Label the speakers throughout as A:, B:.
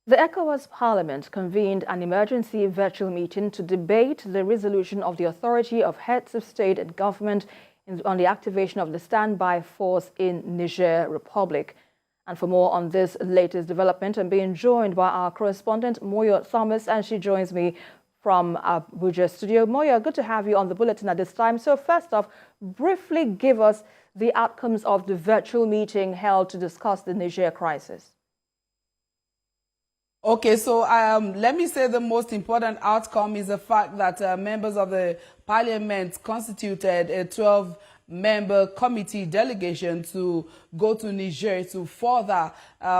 A: The Ecowas Parliament convened an emergency virtual meeting to debate the resolution of the authority of heads of state and government on the activation of the standby force in Niger Republic. And for more on this latest development, I'm being joined by our correspondent, Moyo Thomas, and she joins me from Abuja studio. Moyo, good to have you on the bulletin at this time. So first off, briefly give us the outcomes of the virtual meeting held to discuss the Niger crisis.
B: Okay, so let me say the most important outcome is the fact that members of the parliament constituted a 12-member committee delegation to go to Niger to further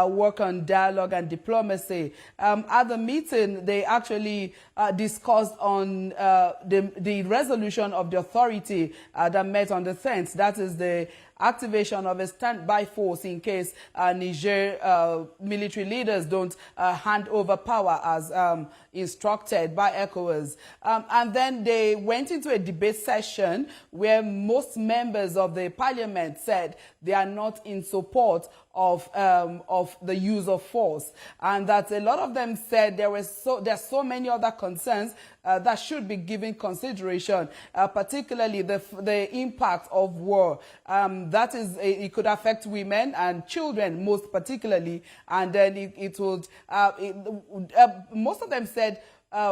B: work on dialogue and diplomacy. At the meeting, they actually discussed on the resolution of the authority that met on the 10th. That is the activation of a standby force in case Niger military leaders don't hand over power as instructed by ECOWAS. And then they went into a debate session where most members of the parliament said they are not in support of the use of force, and that a lot of them said there's so many other concerns that should be given consideration, particularly the impact of war. That is, it could affect women and children most particularly, and then it would. Most of them said,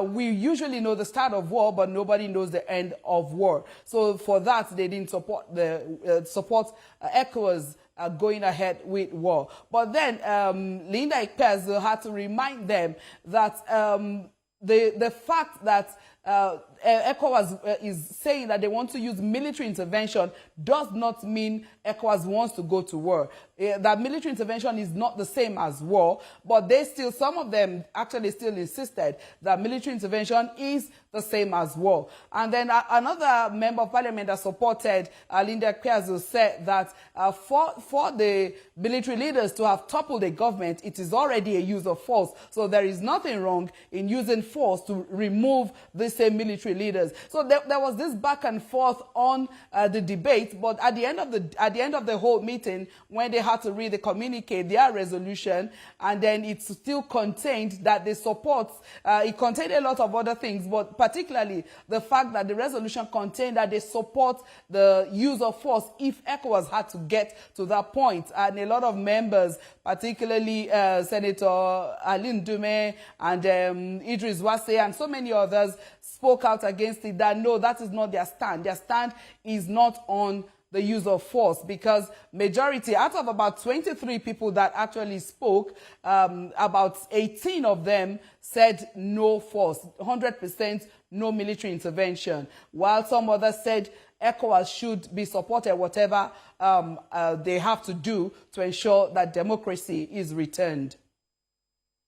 B: we usually know the start of war, but nobody knows the end of war. So for that, they didn't support ECOWAS going ahead with war. But then Linda Ikpeazu had to remind them that the fact that ECOWAS is saying that they want to use military intervention does not mean ECOWAS wants to go to war. That military intervention is not the same as war, but some of them actually still insisted that military intervention is the same as war. And then another member of parliament that supported Linda Ikpeazu said that for the military leaders to have toppled a government, it is already a use of force. So there is nothing wrong in using force to remove the same military leaders. So there was this back and forth on the debate, but at the end of the whole meeting, when they had to read the communique, their resolution, and then it still contained that they support. It contained a lot of other things, but particularly the fact that the resolution contained that they support the use of force if ECOWAS had to get to that point. And a lot of members, particularly Senator Aline Dume and Idris Wase and so many others, spoke out against it, that no, that is not their stand. Their stand is not on the use of force, because majority, out of about 23 people that actually spoke, about 18 of them said no force, 100% no military intervention, while some others said ECOWAS should be supported, whatever they have to do to ensure that democracy is returned.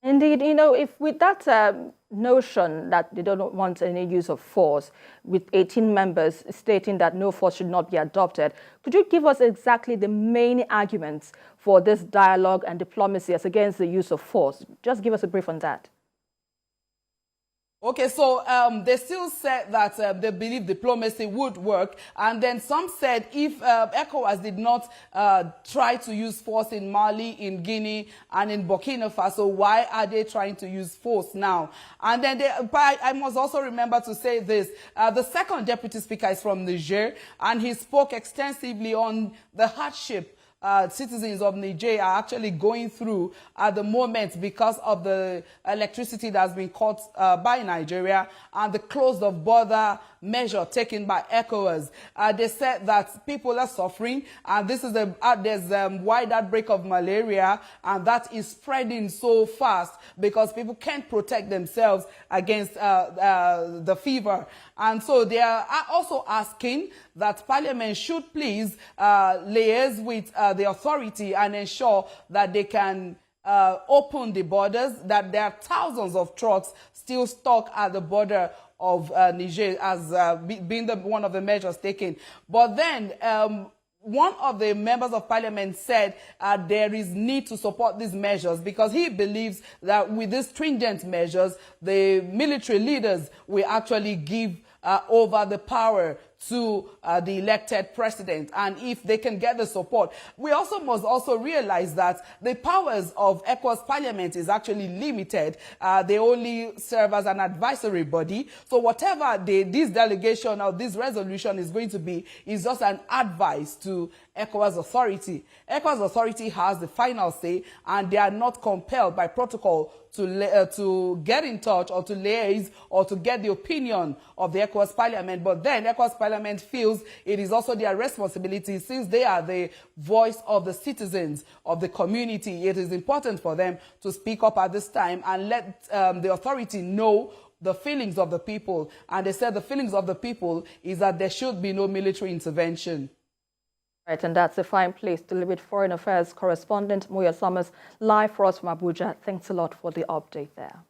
A: Indeed, if with that notion that they don't want any use of force, with 18 members stating that no force should not be adopted, could you give us exactly the main arguments for this dialogue and diplomacy as against the use of force? Just give us a brief on that.
B: Okay, so they still said that they believe diplomacy would work, and then some said if ECOWAS did not try to use force in Mali, in Guinea, and in Burkina Faso, why are they trying to use force now? And then I must also remember to say this. The second deputy speaker is from Niger, and he spoke extensively on the hardship citizens of Niger are actually going through at the moment because of the electricity that has been cut by Nigeria and the closed of border measure taken by ECOWAS. They said that people are suffering, and this is there's wide outbreak of malaria, and that is spreading so fast because people can't protect themselves against the fever. And so they are also asking that Parliament should please liaise with the authority and ensure that they can open the borders, that there are thousands of trucks still stuck at the border of Niger as being one of the measures taken. But then one of the members of parliament said there is need to support these measures because he believes that with these stringent measures, the military leaders will actually give over the power to the elected president, and if they can get the support. We also must also realize that the powers of Ecowas Parliament is actually limited. They only serve as an advisory body. So whatever this delegation or this resolution is going to be is just an advice to Ecowas Authority. Ecowas Authority has the final say, and they are not compelled by protocol to get in touch or to liaise or to get the opinion of the Ecowas Parliament. But then Ecowas Parliament feels it is also their responsibility, since they are the voice of the citizens of the community. It is important for them to speak up at this time and let the authority know the feelings of the people. And they said the feelings of the people is that there should be no military intervention.
A: Right, and that's a fine place to leave it. Foreign Affairs correspondent Moyo live for us from Abuja. Thanks a lot for the update there.